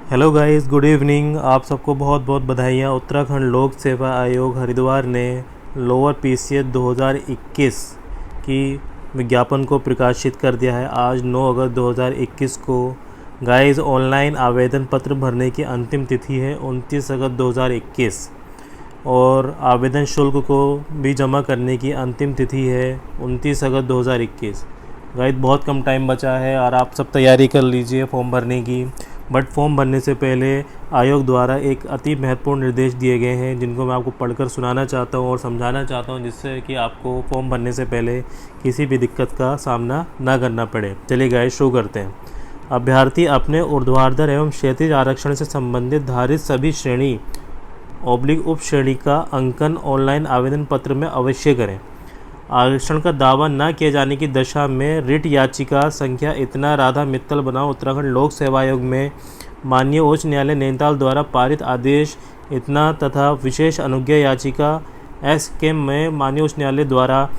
Hello guys, good evening. आप सबको बहुत बहुत बधाइयाँ। उत्तराखंड लोक सेवा आयोग हरिद्वार ने लोअर पीसीएस 2021 की विज्ञापन को प्रकाशित कर दिया है। आज 9 अगस्त 2021 को गाइस ऑनलाइन आवेदन पत्र भरने की अंतिम तिथि है 29 अगस्त 2021 और आवेदन शुल्क को भी जमा करने की अंतिम तिथि है 29 अगस्त 2021। गाइस बहुत कम टाइम बचा है और आप सब तैयारी कर लीजिए फॉर्म भरने की। बट फॉर्म भरने से पहले आयोग द्वारा एक अति महत्वपूर्ण निर्देश दिए गए हैं जिनको मैं आपको पढ़कर सुनाना चाहता हूं और समझाना चाहता हूं, जिससे कि आपको फॉर्म भरने से पहले किसी भी दिक्कत का सामना ना करना पड़े। चलिए गाइस शुरू करते हैं। अभ्यर्थी अपने ऊर्ध्वाधर एवं क्षैतिज आरक्षण से संबंधित धारित सभी श्रेणी उप श्रेणी का अंकन ऑनलाइन आवेदन पत्र में अवश्य करें। आरक्षण का दावा न किए जाने की दशा में रिट याचिका संख्या इतना राधा मित्तल बनाम उत्तराखंड लोक सेवा आयोग में माननीय उच्च न्यायालय नैनीताल द्वारा पारित आदेश इतना तथा विशेष अनुज्ञा याचिका एस के में माननीय उच्च न्यायालय द्वारा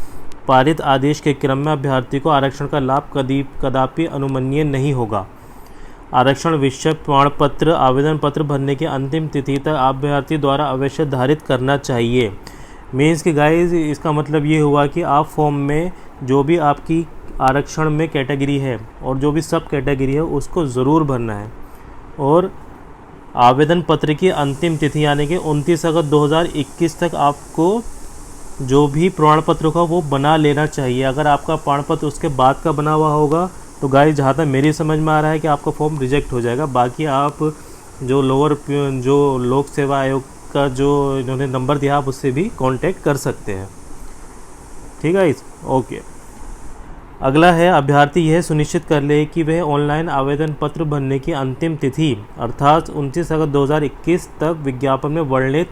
पारित आदेश के क्रम में अभ्यर्थी को आरक्षण का लाभ कदापि अनुमन्य नहीं होगा। आरक्षण विषय प्रमाण पत्र आवेदन पत्र भरने की अंतिम तिथि तक अभ्यर्थी द्वारा अवश्य धारित करना चाहिए। मीन्स कि गाइस इसका मतलब ये हुआ कि आप फॉर्म में जो भी आपकी आरक्षण में कैटेगरी है और जो भी सब कैटेगरी है उसको ज़रूर भरना है। और आवेदन पत्र की अंतिम तिथि यानी कि 29 अगस्त 2021 तक आपको जो भी प्रमाण पत्र का वो बना लेना चाहिए। अगर आपका प्रमाण पत्र उसके बाद का बना हुआ होगा तो गाइस जहाँ तक मेरी समझ में आ रहा है कि आपका फॉर्म रिजेक्ट हो जाएगा। बाकी आप जो लोक सेवा आयोग का जो इन्होंने नंबर दिया आप उससे भी कांटेक्ट कर सकते हैं। ठीक है ओके। अगला है अभ्यर्थी यह सुनिश्चित कर ले कि वह ऑनलाइन आवेदन पत्र भरने की अंतिम तिथि अर्थात 29 अगस्त 2021 तक विज्ञापन में वर्णित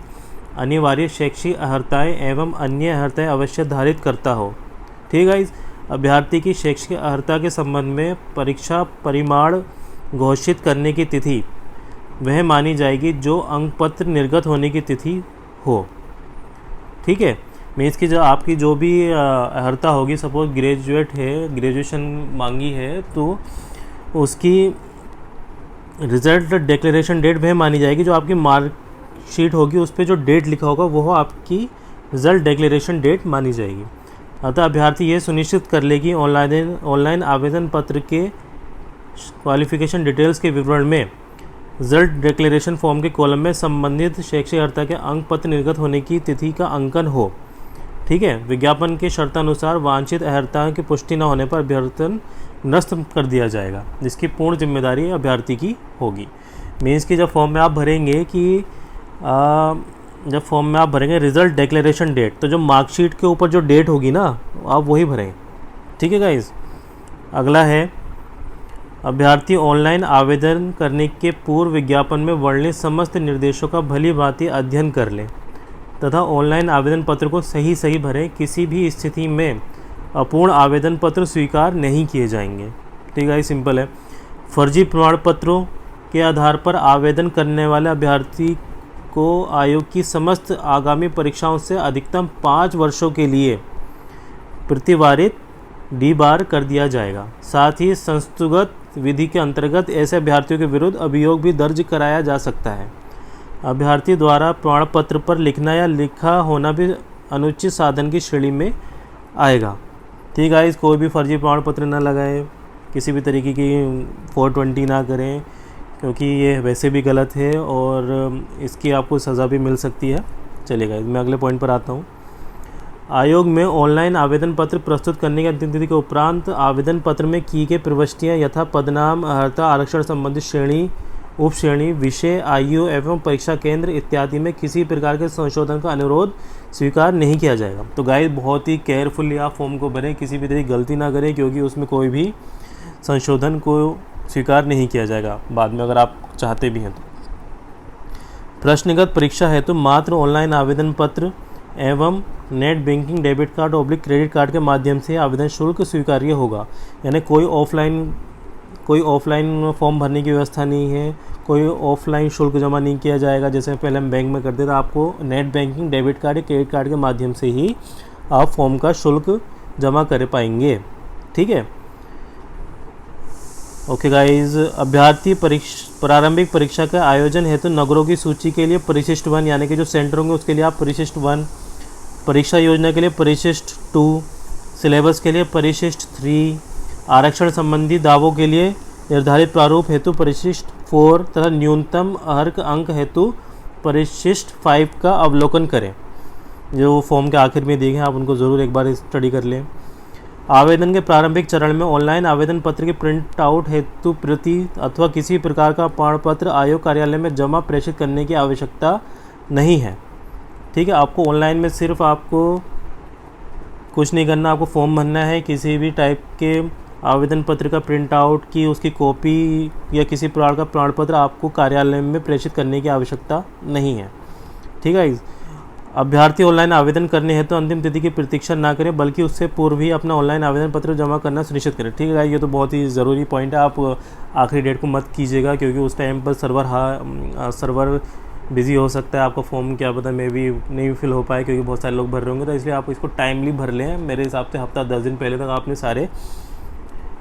अनिवार्य शैक्षिक अर्हताएं एवं अन्य अर्हताएं अवश्य धारित करता हो। ठीक है। अभ्यर्थी की शैक्षिक अर्हता के संबंध में परीक्षा परिमाण घोषित करने की तिथि वह मानी जाएगी जो अंक पत्र निर्गत होने की तिथि हो। ठीक है। मीन्स की जो आपकी जो भी अर्हता होगी, सपोज ग्रेजुएट है, ग्रेजुएशन मांगी है, तो उसकी रिजल्ट डिक्लेरेशन डेट वह मानी जाएगी जो आपकी मार्कशीट होगी उस पर जो डेट लिखा होगा वो आपकी रिजल्ट डिक्लेरेशन डेट मानी जाएगी। अतः अभ्यर्थी ये सुनिश्चित कर ले कि ऑनलाइन आवेदन पत्र के क्वालिफिकेशन डिटेल्स के विवरण में रिजल्ट डिक्लेरेशन फॉर्म के कॉलम में संबंधित शैक्षिक अर्हता के अंक पत्र निर्गत होने की तिथि का अंकन हो। ठीक है। विज्ञापन के शर्तानुसार वांछित अर्हता की पुष्टि न होने पर अभ्यर्थन निरस्त कर दिया जाएगा, जिसकी पूर्ण जिम्मेदारी अभ्यर्थी की होगी। मीन्स कि जब फॉर्म में आप भरेंगे रिजल्ट डिक्लेरेशन डेट, तो जो मार्कशीट के ऊपर जो डेट होगी ना आप वही भरें। ठीक है गाइस। अगला है अभ्यर्थी ऑनलाइन आवेदन करने के पूर्व विज्ञापन में वर्णित समस्त निर्देशों का भली भांति अध्ययन कर लें तथा ऑनलाइन आवेदन पत्र को सही भरें। किसी भी स्थिति में अपूर्ण आवेदन पत्र स्वीकार नहीं किए जाएंगे। ठीक है, सिंपल है। फर्जी प्रमाण पत्रों के आधार पर आवेदन करने वाले अभ्यर्थी को आयोग की समस्त आगामी परीक्षाओं से अधिकतम 5 वर्षों के लिए प्रतिवारित डीबार कर दिया जाएगा। साथ ही संस्थागत विधि के अंतर्गत ऐसे अभ्यर्थियों के विरुद्ध अभियोग भी दर्ज कराया जा सकता है। अभ्यर्थी द्वारा प्रमाण पत्र पर लिखना या लिखा होना भी अनुचित साधन की श्रेणी में आएगा। ठीक है। कोई भी फर्जी प्रमाण पत्र ना लगाएं, किसी भी तरीके की 420 ना करें, क्योंकि ये वैसे भी गलत है और इसकी आपको सज़ा भी मिल सकती है। चलिएगा, मैं अगले पॉइंट पर आता हूँ। आयोग में ऑनलाइन आवेदन पत्र प्रस्तुत करने की अंतिम तिथि के उपरांत आवेदन पत्र में की गई प्रविष्टियाँ यथा पदनाम, अर्हता, आरक्षण संबंधित श्रेणी, उप श्रेणी, विषय, आयु एवं परीक्षा केंद्र इत्यादि में किसी प्रकार के संशोधन का अनुरोध स्वीकार नहीं किया जाएगा। तो गाइस बहुत ही केयरफुली आप फॉर्म को भरें, किसी भी तरह की गलती ना करें, क्योंकि उसमें कोई भी संशोधन को स्वीकार नहीं किया जाएगा बाद में अगर आप चाहते भी हैं तो। प्रश्नगत परीक्षा है तो मात्र ऑनलाइन आवेदन पत्र एवं नेट बैंकिंग डेबिट कार्ड और क्रेडिट कार्ड के माध्यम से आवेदन शुल्क स्वीकार्य होगा। यानी कोई ऑफलाइन फॉर्म भरने की व्यवस्था नहीं है, कोई ऑफलाइन शुल्क जमा नहीं किया जाएगा जैसे पहले हम बैंक में करते थे। आपको नेट बैंकिंग डेबिट कार्ड या क्रेडिट कार्ड के माध्यम से ही आप फॉर्म का शुल्क जमा कर पाएंगे। ठीक है। ओके गाइज, अभ्यर्थी प्रारंभिक परीक्षा के आयोजन हेतु नगरों की सूची के लिए परिशिष्ट 1 यानी कि जो सेंटर होंगे उसके लिए आप परिशिष्ट 1, परीक्षा योजना के लिए परिशिष्ट 2, सिलेबस के लिए परिशिष्ट 3, आरक्षण संबंधी दावों के लिए निर्धारित प्रारूप हेतु परिशिष्ट 4 तथा न्यूनतम अर्हता अंक हेतु परिशिष्ट 5 का अवलोकन करें। जो फॉर्म के आखिर में दिए गए हैं आप उनको ज़रूर एक बार स्टडी कर लें। आवेदन के प्रारंभिक चरण में ऑनलाइन आवेदन पत्र की प्रिंट आउट हेतु प्रति अथवा किसी प्रकार का प्रमाण पत्र आयोग कार्यालय में जमा प्रेषित करने की आवश्यकता नहीं है। ठीक है, आपको ऑनलाइन में सिर्फ आपको कुछ नहीं करना, आपको फॉर्म भरना है। किसी भी टाइप के आवेदन पत्र का प्रिंट आउट की उसकी कॉपी या किसी प्रकार का प्रमाण पत्र आपको कार्यालय में प्रेषित करने की आवश्यकता नहीं है। ठीक है, अभ्यर्थी ऑनलाइन आवेदन करने हेतु अंतिम तिथि की प्रतीक्षा ना करें बल्कि उससे पूर्व ही अपना ऑनलाइन आवेदन पत्र जमा करना सुनिश्चित करें। ठीक है, ये तो बहुत ही ज़रूरी पॉइंट है। आप आखिरी डेट को मत कीजिएगा क्योंकि उस टाइम पर सर्वर बिज़ी हो सकता है। आपका फॉर्म क्या पता मे भी नहीं फिल हो पाए क्योंकि बहुत सारे लोग भर रहे होंगे, तो इसलिए आप इसको टाइमली भर लें। मेरे हिसाब से हफ्ता 10 दिन पहले तक आपने सारे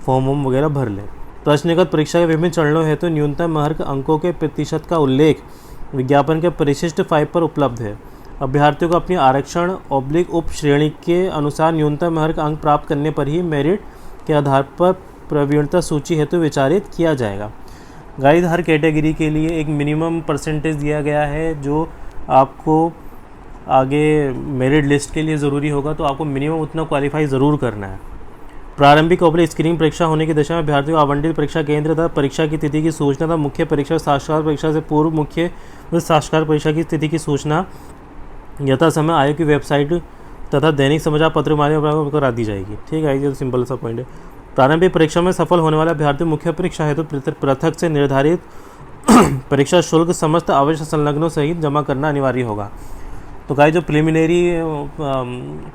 फॉर्म वगैरह भर लें। प्रश्नगत परीक्षा के विभिन्न चरणों हेतु न्यूनतम अर्हता अंकों के प्रतिशत का उल्लेख विज्ञापन के परिशिष्ट 5 पर उपलब्ध है। अभ्यर्थियों को अपनी आरक्षण उप श्रेणी के अनुसार न्यूनतम अर्हता अंक प्राप्त करने पर ही मेरिट के आधार पर प्रवीणता सूची हेतु विचारित किया जाएगा। गाइस, हर कैटेगरी के लिए एक मिनिमम परसेंटेज दिया गया है जो आपको आगे मेरिट लिस्ट के लिए ज़रूरी होगा, तो आपको मिनिमम उतना क्वालिफाई ज़रूर करना है। प्रारंभिक और स्क्रीनिंग परीक्षा होने की दशा में अभ्यर्थियों को आवंटित परीक्षा केंद्र तथा परीक्षा की तिथि की सूचना तथा मुख्य परीक्षा साक्षात्कार परीक्षा से पूर्व मुख्य साक्षात्कार परीक्षा की तिथि की सूचना यथा समय आयोग की वेबसाइट तथा दैनिक समाचार पत्र माध्यम करा दी जाएगी। ठीक है, ये तो सिंपल सा पॉइंट है। प्रारंभिक परीक्षा में सफल होने वाले अभ्यर्थी मुख्य परीक्षा हेतु पृथक से निर्धारित परीक्षा शुल्क समस्त आवश्यक संलग्नों सहित जमा करना अनिवार्य होगा। तो गाइस, जो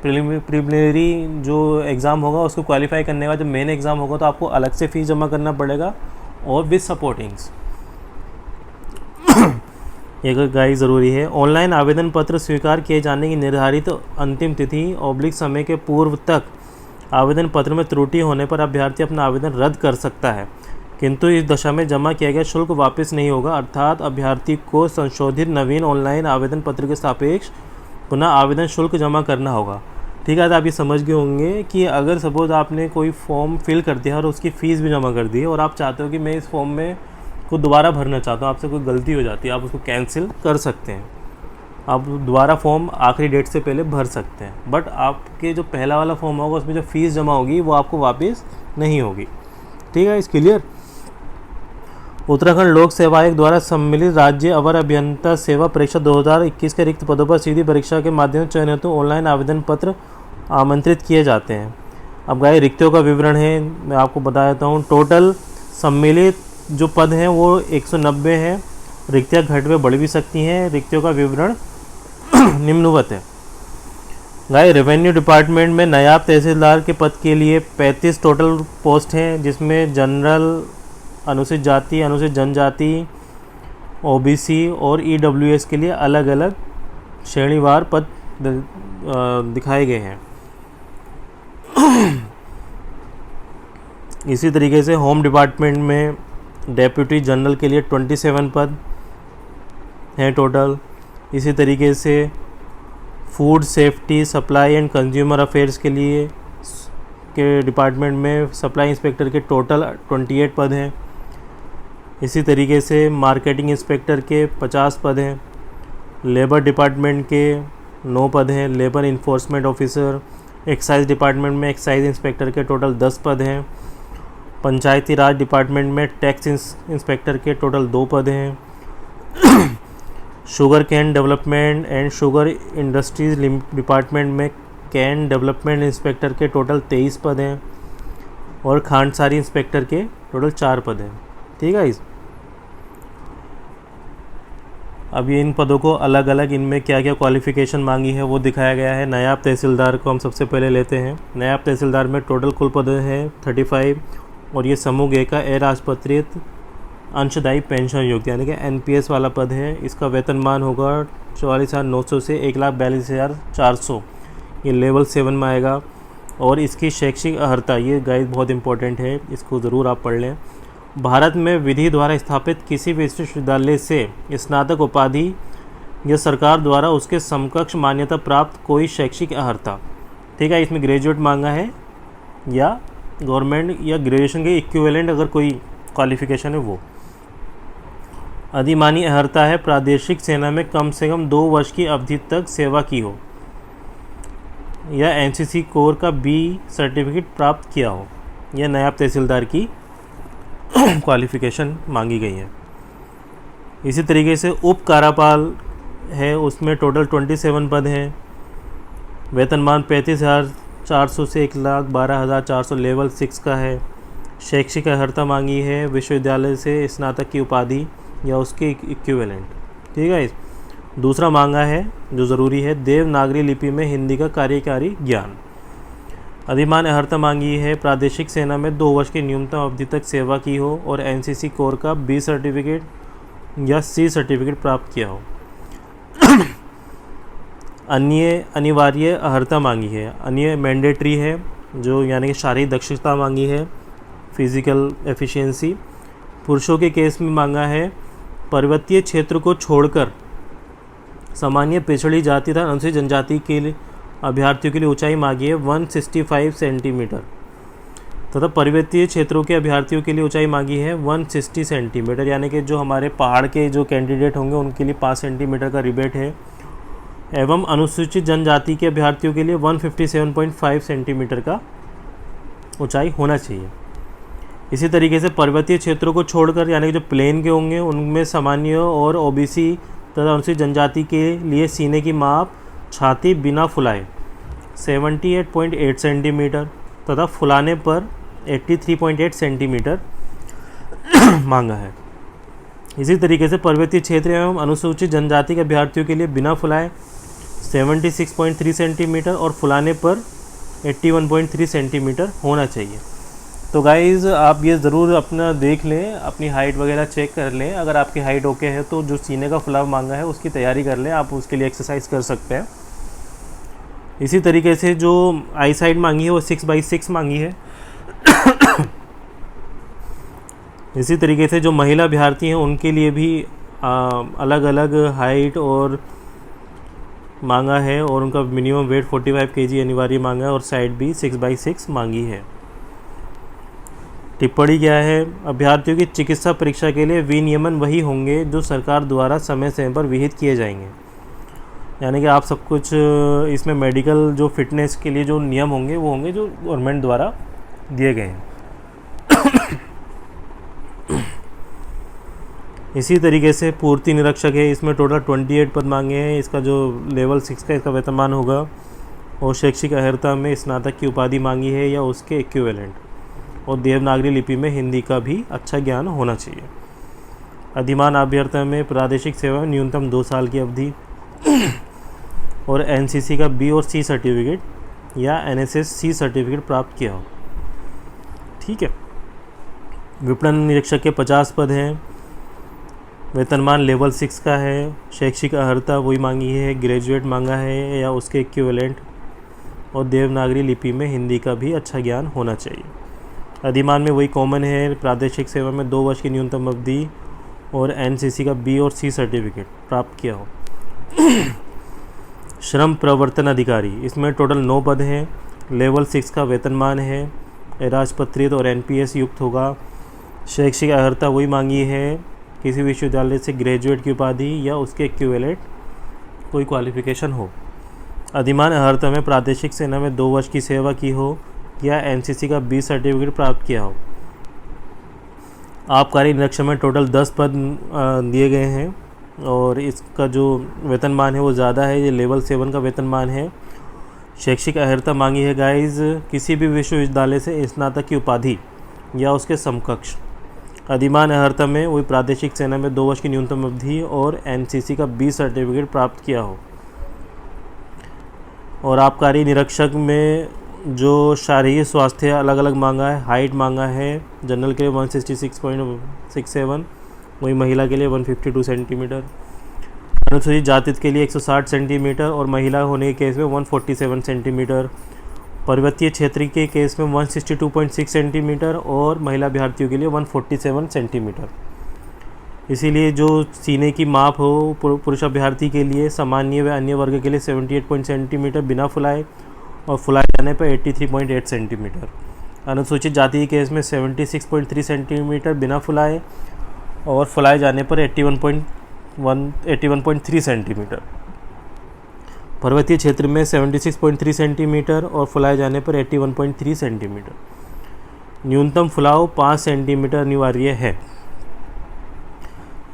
प्रिलिमिनरी जो एग्ज़ाम होगा उसको क्वालिफाई करने के बाद जब मेन एग्ज़ाम होगा तो आपको अलग से फ़ीस जमा करना पड़ेगा और विद सपोर्टिंग्स। ये गाइस ज़रूरी है। ऑनलाइन आवेदन पत्र स्वीकार किए जाने की निर्धारित अंतिम तिथि समय के पूर्व तक आवेदन पत्र में त्रुटि होने पर अभ्यर्थी अपना आवेदन रद्द कर सकता है, किंतु इस दशा में जमा किया गया शुल्क वापस नहीं होगा, अर्थात अभ्यर्थी को संशोधित नवीन ऑनलाइन आवेदन पत्र के सापेक्ष पुनः आवेदन शुल्क जमा करना होगा। ठीक है, तो आप ये समझ गए होंगे कि अगर सपोज़ आपने कोई फॉर्म फिल कर दिया और उसकी फ़ीस भी जमा कर दी और आप चाहते हो कि मैं इस फॉर्म में को दोबारा भरना चाहता हूँ, आपसे कोई गलती हो जाती है, आप उसको कैंसिल कर सकते हैं। आप दोबारा फॉर्म आखिरी डेट से पहले भर सकते हैं, बट आपके जो पहला वाला फॉर्म होगा उसमें जो फ़ीस जमा होगी वो आपको वापस नहीं होगी। ठीक है, इस क्लियर। उत्तराखंड लोक सेवा आयोग द्वारा सम्मिलित राज्य अवर अभियंता सेवा परीक्षा 2021 के रिक्त पदों पर सीधी परीक्षा के माध्यम से चयन हेतु ऑनलाइन आवेदन पत्र आमंत्रित किए जाते हैं। अब गाय रिक्तियों का विवरण है, मैं आपको बता देता हूँ। टोटल सम्मिलित जो पद हैं वो 190 हैं। रिक्तियाँ घट में बढ़ भी सकती हैं। रिक्तियों का विवरण निम्नवत है। गाय रेवेन्यू डिपार्टमेंट में नायब तहसीलदार के पद के लिए 35 टोटल पोस्ट हैं, जिसमें जनरल, अनुसूचित जाति, अनुसूचित जनजाति, ओबीसी और ईडब्ल्यूएस के लिए अलग अलग श्रेणीवार पद दिखाए गए हैं। इसी तरीके से होम डिपार्टमेंट में डेप्यूटी जनरल के लिए 27 पद हैं टोटल। इसी तरीके से food safety, supply and consumer affairs के लिए के डिपार्टमेंट में सप्लाई इंस्पेक्टर के टोटल 28 पद हैं। इसी तरीके से मार्केटिंग इंस्पेक्टर के 50 पद हैं। लेबर डिपार्टमेंट के 9 पद हैं। Labour enforcement officer, excise department में एक्साइज इंस्पेक्टर के टोटल 10 पद हैं। पंचायती राज डिपार्टमेंट में टैक्स इंस्पेक्टर के टोटल 2 पद हैं। Sugar cane development and sugar industries department में कैन डेवलपमेंट इंस्पेक्टर के टोटल 23 पद हैं और खांडसारी इंस्पेक्टर के टोटल 4 पद हैं। ठीक है। अब ये इन पदों को अलग अलग इनमें क्या क्या क्वालिफ़िकेशन मांगी है वो दिखाया गया है। नायब तहसीलदार को हम सबसे पहले लेते हैं। नायब तहसीलदार में टोटल कुल पद हैं 35 और ये समूह ए का अराजपत्रित अंशदायी पेंशन युक्त यानी कि एनपीएस वाला पद है। इसका वेतनमान होगा 44,900 से 1,42,400, ये लेवल 7 में आएगा। और इसकी शैक्षिक अर्हता, ये गाइड बहुत इंपॉर्टेंट है, इसको ज़रूर आप पढ़ लें। भारत में विधि द्वारा स्थापित किसी भी विश्वविद्यालय से स्नातक उपाधि या सरकार द्वारा उसके समकक्ष मान्यता प्राप्त कोई शैक्षिक अर्हता। ठीक है, इसमें ग्रेजुएट मांगा है या गवर्नमेंट या ग्रेजुएशन के इक्विवेलेंट अगर कोई क्वालिफिकेशन है वो। अधिमानी अर्हता है प्रादेशिक सेना में कम से कम 2 वर्ष की अवधि तक सेवा की हो या एनसीसी कोर का बी सर्टिफिकेट प्राप्त किया हो या नायब तहसीलदार की क्वालिफिकेशन मांगी गई है। इसी तरीके से उप कार्यपाल है, उसमें टोटल 27 पद हैं। वेतनमान 35,400 से 1,12,400 लेवल 6 का है। शैक्षिक अर्हता मांगी है विश्वविद्यालय से स्नातक की उपाधि या उसके इक्विवेलेंट। ठीक है। दूसरा मांगा है जो ज़रूरी है, देवनागरी लिपि में हिंदी का कार्यकारी ज्ञान। अधिमान अर्हता मांगी है प्रादेशिक सेना में 2 वर्ष की न्यूनतम अवधि तक सेवा की हो और एनसीसी कोर का बी सर्टिफिकेट या सी सर्टिफिकेट प्राप्त किया हो। अन्य अनिवार्य अर्हता मांगी है, अन्य मैंडेटरी है जो यानी कि शारीरिक दक्षता मांगी है, फिजिकल एफिशिएंसी। पुरुषों के केस में मांगा है पर्वतीय क्षेत्र को छोड़कर सामान्य पिछड़ी जाति तथा अनुसूचित जनजाति के लिए अभ्यर्थियों के लिए ऊंचाई मांगी है 165 सेंटीमीटर तथा पर्वतीय क्षेत्रों के अभ्यर्थियों के लिए ऊंचाई मांगी है 160 सेंटीमीटर, यानी कि जो हमारे पहाड़ के जो कैंडिडेट होंगे उनके लिए 5 सेंटीमीटर का रिबेट है, एवं अनुसूचित जनजाति के अभ्यर्थियों के लिए 157.5 सेंटीमीटर का ऊंचाई होना चाहिए। इसी तरीके से पर्वतीय क्षेत्रों को छोड़कर यानी कि जो प्लेन के होंगे उनमें सामान्य और ओबीसी तथा अनुसूचित जनजाति के लिए सीने की माप छाती बिना फुलाए 78.8 सेंटीमीटर तथा फुलाने पर 83.8 सेंटीमीटर मांगा है। इसी तरीके से पर्वतीय क्षेत्र एवं अनुसूचित जनजाति के अभ्यर्थियों के लिए बिना फुलाए 76.3 सेंटीमीटर और फुलाने पर 81.3 सेंटीमीटर होना चाहिए। तो गाइज़ आप ये ज़रूर अपना देख लें, अपनी हाइट वगैरह चेक कर लें। अगर आपकी हाइट ओके है तो जो सीने का फुलाव मांगा है उसकी तैयारी कर लें, आप उसके लिए एक्सरसाइज कर सकते हैं। इसी तरीके से जो आई साइड मांगी है वो 6x6 मांगी है। इसी तरीके से जो महिला अभ्यर्थी हैं उनके लिए भी अलग अलग हाइट और मांगा है और उनका मिनिमम वेट 45 kg अनिवार्य मांगा है और साइड भी 6x6 मांगी है। टिप्पणी क्या है, अभ्यर्थियों की चिकित्सा परीक्षा के लिए विनियमन वही होंगे जो सरकार द्वारा समय समय पर विहित किए जाएंगे, यानी कि आप सब कुछ इसमें मेडिकल जो फिटनेस के लिए जो नियम होंगे वो होंगे जो गवर्नमेंट द्वारा दिए गए हैं। इसी तरीके से पूर्ति निरीक्षक है, इसमें टोटल 28 पद मांगे हैं। इसका जो लेवल 6 का इसका वेतनमान होगा और शैक्षिक अर्हता में स्नातक की उपाधि मांगी है या उसके इक्विवेलेंट और देवनागरी लिपि में हिंदी का भी अच्छा ज्ञान होना चाहिए। अधिमान अभ्यर्थी में प्रादेशिक सेवा में न्यूनतम 2 साल की अवधि और एनसीसी का बी और सी सर्टिफिकेट या एनएसएस सी सर्टिफिकेट प्राप्त किया हो। ठीक है। विपणन निरीक्षक के 50 पद हैं। वेतनमान लेवल 6 का है। शैक्षिक अर्हता वही मांगी है, ग्रेजुएट मांगा है या उसके इक्विवेलेंट और देवनागरी लिपि में हिंदी का भी अच्छा ज्ञान होना चाहिए। अधिमान में वही कॉमन है, प्रादेशिक सेवा में 2 वर्ष की न्यूनतम अवधि और एनसीसी का बी और सी सर्टिफिकेट प्राप्त किया हो। श्रम प्रवर्तन अधिकारी, इसमें टोटल 9 पद हैं। लेवल 6 का वेतनमान है, राजपत्रित और एनपीएस युक्त होगा। शैक्षिक अर्हता वही मांगी है, किसी विश्वविद्यालय से ग्रेजुएट की उपाधि या उसके इक्विवेलेंट कोई क्वालिफिकेशन हो। अधिमान अर्हता में प्रादेशिक सेना में 2 वर्ष की सेवा की हो या एनसीसी का बी सर्टिफिकेट प्राप्त किया हो। आबकारी निरीक्षक में टोटल 10 पद दिए गए हैं और इसका जो वेतनमान है वो ज़्यादा है, ये लेवल 7 का वेतनमान है। शैक्षिक अर्हता मांगी है गाइज, किसी भी विश्वविद्यालय से स्नातक की उपाधि या उसके समकक्ष। अधिमान अर्हता में वही प्रादेशिक सेना में 2 वर्ष की न्यूनतम अवधि और एनसीसी का बी सर्टिफिकेट प्राप्त किया हो। और आबकारी निरीक्षक में जो शारीरिक स्वास्थ्य अलग अलग मांगा है, हाइट मांगा है, जनरल के लिए 166.67, वही महिला के लिए 152 सेंटीमीटर, अनुसूचित जाति के लिए 160 सेंटीमीटर और महिला होने के केस में 147 सेंटीमीटर, पर्वतीय क्षेत्र के केस में 162.6 सेंटीमीटर और महिला अभ्यर्थियों के लिए 147 सेंटीमीटर। इसीलिए जो सीने की माप हो पुरुष अभ्यर्थी के लिए सामान्य व अन्य वर्ग के लिए 78 सेंटीमीटर बिना फुलाए और फुलाए जाने पर 83.8 सेंटीमीटर। अनुसूचित जाति के केस में 76.3 सेंटीमीटर बिना फुलाए और फुलाए जाने पर 81.3 सेंटीमीटर। पर्वतीय क्षेत्र में 76.3 सेंटीमीटर और फुलाए जाने पर 81.3 सेंटीमीटर। न्यूनतम फुलाव 5 सेंटीमीटर अनिवार्य है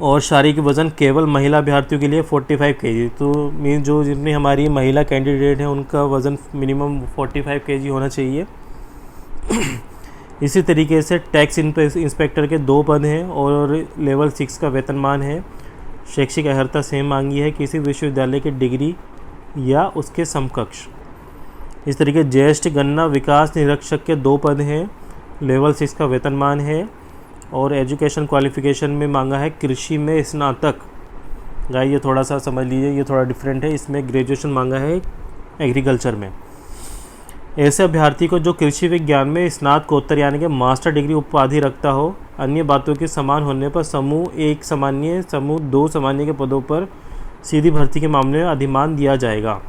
और शारीरिक वज़न केवल महिला अभ्यर्थियों के लिए 45 kg। तो मीन जो जितनी हमारी महिला कैंडिडेट हैं उनका वज़न मिनिमम 45 kg होना चाहिए। इसी तरीके से टैक्स इंस्पेक्टर के 2 पद हैं और लेवल 6 का वेतनमान है। शैक्षिक अर्हता सेम मांगी है, किसी विश्वविद्यालय की डिग्री या उसके समकक्ष। इस तरीके ज्येष्ठ गन्ना विकास निरीक्षक के 2 पद हैं, लेवल 6 का वेतनमान है और एजुकेशन क्वालिफिकेशन में मांगा है कृषि में स्नातक। गाइस ये थोड़ा सा समझ लीजिए, ये थोड़ा डिफरेंट है, इसमें ग्रेजुएशन मांगा है एग्रीकल्चर में। ऐसे अभ्यर्थी को जो कृषि विज्ञान में स्नातकोत्तर यानी कि मास्टर डिग्री उपाधि रखता हो, अन्य बातों के समान होने पर समूह 1 सामान्य समूह 2 सामान्य के पदों पर सीधी भर्ती के मामले में अधिमान दिया जाएगा।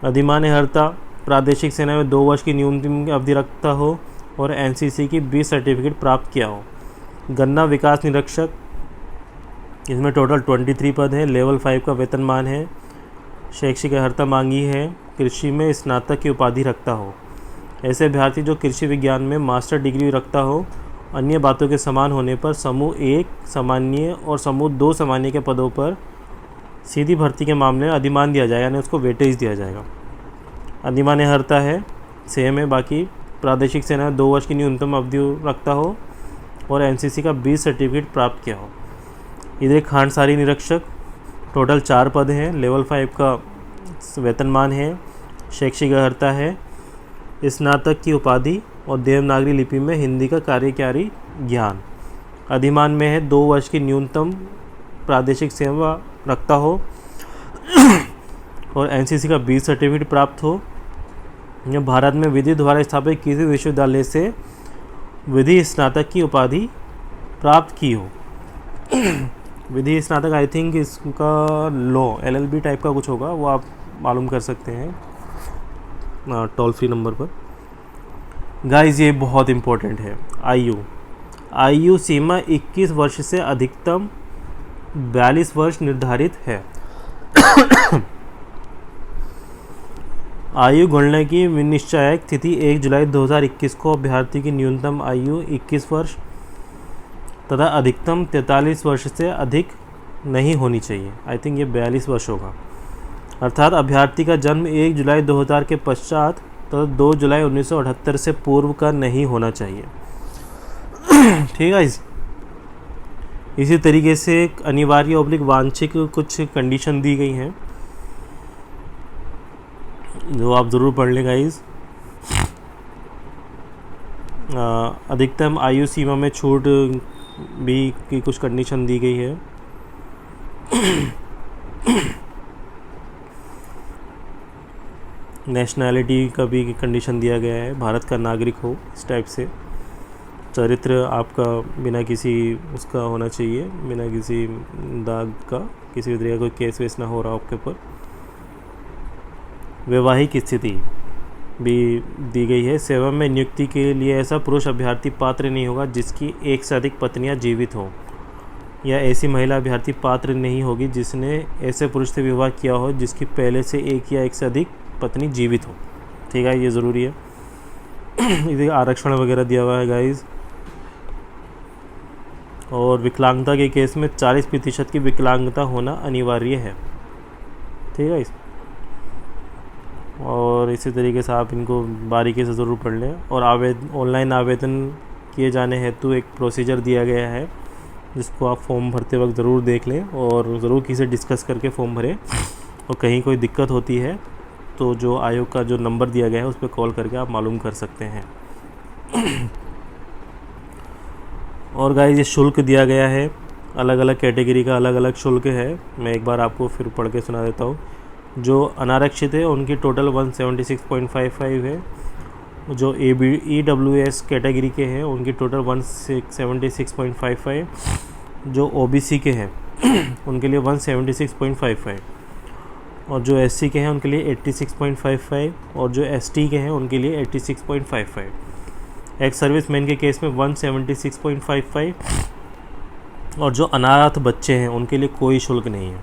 अधिमान अर्हता प्रादेशिक सेना में 2 वर्ष की न्यूनतम अवधि रखता हो और एनसीसी की 20 सर्टिफिकेट प्राप्त किया हो। गन्ना विकास निरीक्षक, इसमें टोटल 23 पद हैं, लेवल 5 का वेतनमान है। शैक्षिक अर्हता मांगी है, कृषि में स्नातक की उपाधि रखता हो। ऐसे अभ्यर्थी जो कृषि विज्ञान में मास्टर डिग्री रखता हो, अन्य बातों के समान होने पर समूह 1 सामान्य और समूह 2 सामान्य के पदों पर सीधी भर्ती के मामले में अधिमान दिया जाएगा, यानी उसको वेटेज दिया जाएगा। अधिमान अर्हता है सेम है, बाकी प्रादेशिक सेना 2 वर्ष की न्यूनतम अवधि रखता हो और एनसीसी का 20 सर्टिफिकेट प्राप्त किया हो। इधर खांडसारी निरीक्षक, टोटल 4 पद हैं, लेवल 5 का वेतनमान है। शैक्षिक अर्हता है स्नातक की उपाधि और देवनागरी लिपि में हिंदी का कार्यकारी ज्ञान। अधिमान में है 2 वर्ष की न्यूनतम प्रादेशिक सेवा रखता हो और एनसीसी का 20 सर्टिफिकेट प्राप्त हो। यह भारत में विधि द्वारा स्थापित किसी विश्वविद्यालय से विधि स्नातक की उपाधि प्राप्त की हो। विधि स्नातक आई थिंक इसका लॉ LLB टाइप का कुछ होगा, वो आप मालूम कर सकते हैं टोल फ्री नंबर पर। गाइस ये बहुत इम्पोर्टेंट है। आयु सीमा 21 वर्ष से अधिकतम 42 वर्ष निर्धारित है। आयु गणना की निश्चायक तिथि 1 जुलाई 2021 को अभ्यर्थी की न्यूनतम आयु 21 वर्ष तथा अधिकतम 43 वर्ष से अधिक नहीं होनी चाहिए। आई थिंक ये 42 वर्ष होगा। अर्थात अभ्यर्थी का जन्म 1 जुलाई 2000 के पश्चात तथा 2 जुलाई 1978 से पूर्व का नहीं होना चाहिए। ठीक है। इसी तरीके से अनिवार्य ऑब्लिक वांछित कुछ कंडीशन दी गई हैं जो आप ज़रूर पढ़ लें गाइस। अधिकतम आयु सीमा में छूट भी की कुछ कंडीशन दी गई है। नेशनैलिटी का भी कंडीशन दिया गया है, भारत का नागरिक हो इस टाइप से। चरित्र आपका बिना किसी उसका होना चाहिए, बिना किसी दाग का, किसी भी तरह का कोई केस वेस ना हो रहा आपके ऊपर। वैवाहिक स्थिति भी दी गई है। सेवा में नियुक्ति के लिए ऐसा पुरुष अभ्यर्थी पात्र नहीं होगा जिसकी 1 से अधिक पत्नियां जीवित हों, या ऐसी महिला अभ्यर्थी पात्र नहीं होगी जिसने ऐसे पुरुष से विवाह किया हो जिसकी पहले से 1 या 1 से अधिक पत्नी जीवित हो। ठीक है, ये ज़रूरी है। इधर आरक्षण वगैरह दिया हुआ है गाइस। और विकलांगता के केस में 40% की विकलांगता होना अनिवार्य है। ठीक है। और इसी तरीके से आप इनको बारीकी से ज़रूर पढ़ लें। और ऑनलाइन आवेदन किए जाने हेतु एक प्रोसीजर दिया गया है जिसको आप फॉर्म भरते वक्त ज़रूर देख लें और ज़रूर किसी से डिस्कस करके फॉर्म भरें। और कहीं कोई दिक्कत होती है तो जो आयोग का जो नंबर दिया गया है उस पर कॉल करके आप मालूम कर सकते हैं। और गाइस ये शुल्क दिया गया है, अलग अलग कैटेगरी का अलग अलग शुल्क है। मैं एक बार आपको फिर पढ़ के सुना देता हूँ। जो अनारक्षित है उनकी टोटल 176.55 है। जो EWS कैटेगरी के हैं उनकी टोटल 176.55। जो OBC के हैं उनके लिए 176.55 और जो SC के हैं उनके लिए 86.55 और जो ST के हैं उनके लिए 86.55। एक्स सर्विसमैन के केस में 176.55 और जो अनाथ बच्चे हैं उनके लिए कोई शुल्क नहीं है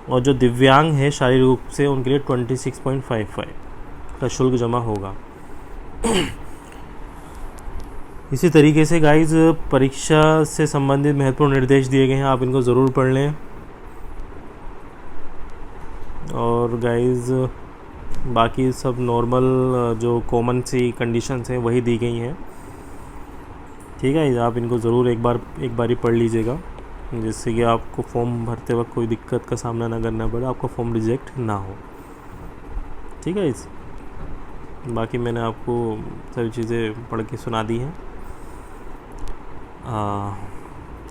और जो दिव्यांग है शारीरिक रूप से उनके लिए 26.55 का शुल्क जमा होगा। इसी तरीके से गाइज परीक्षा से संबंधित महत्वपूर्ण निर्देश दिए गए हैं, आप इनको ज़रूर पढ़ लें। और गाइज बाकी सब नॉर्मल जो कॉमन सी कंडीशंस हैं वही दी गई हैं, ठीक है। आप इनको ज़रूर एक बार ही पढ़ लीजिएगा, जिससे कि आपको फॉर्म भरते वक्त कोई दिक्कत का सामना ना करना पड़े, आपका फॉर्म रिजेक्ट ना हो, ठीक है। बाकी मैंने आपको सभी चीज़ें पढ़ के सुना दी हैं।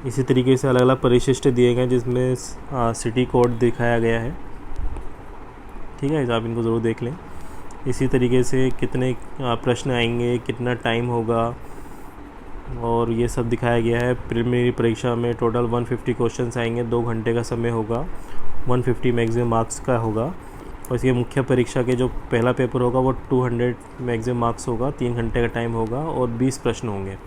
इसी तरीके से अलग अलग परिशिष्ट दिए गए जिसमें सिटी कोड दिखाया गया है, ठीक है। आप इनको ज़रूर देख लें। इसी तरीके से कितने प्रश्न आएंगे, कितना टाइम होगा और ये सब दिखाया गया है। प्रीलिमिनरी परीक्षा में टोटल 150 क्वेश्चंस आएंगे, 2 घंटे का समय होगा, 150 मैक्सिमम मार्क्स का होगा। और इसके मुख्य परीक्षा के जो पहला पेपर होगा वो 200 मैक्सिमम मार्क्स होगा, 3 घंटे का टाइम होगा और 20 प्रश्न होंगे।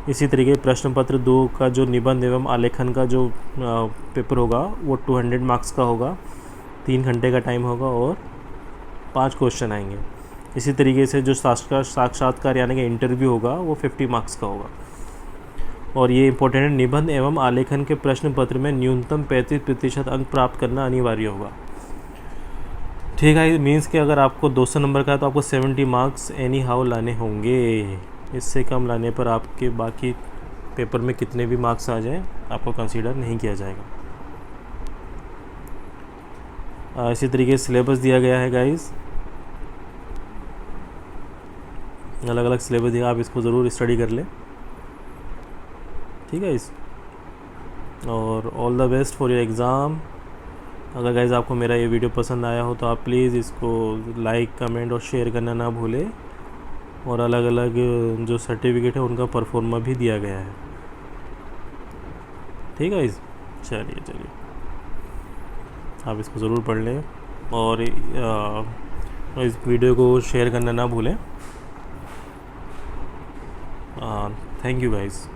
इसी तरीके प्रश्न पत्र 2 का जो निबंध एवं आलेखन का जो पेपर होगा वो 200 मार्क्स का होगा, 3 घंटे का टाइम होगा और 5 क्वेश्चन आएंगे। इसी तरीके से जो साक्षात्कार यानी कि इंटरव्यू होगा वो 50 मार्क्स का होगा। और ये इंपॉर्टेंट है, निबंध एवं आलेखन के प्रश्न पत्र में न्यूनतम 35% अंक प्राप्त करना अनिवार्य होगा, ठीक है। मीन्स कि अगर आपको 200 नंबर का है तो आपको 70 मार्क्स एनी हाउ लाने होंगे। इससे कम लाने पर आपके बाकी पेपर में कितने भी मार्क्स आ जाए आपको कंसीडर नहीं किया जाएगा। इसी तरीके से सिलेबस दिया गया है गाइस, अलग अलग सिलेबस दिया, आप इसको ज़रूर स्टडी कर लें, ठीक है। और all the best for your exam. अगर गाइस आपको मेरा ये वीडियो पसंद आया हो तो आप प्लीज़ इसको लाइक, कमेंट और शेयर करना ना भूलें। और अलग अलग जो सर्टिफिकेट है उनका परफॉर्मा भी दिया गया है, ठीक है। चलिए आप इसको ज़रूर पढ़ लें और इस वीडियो को शेयर करना ना भूलें। Thank you guys.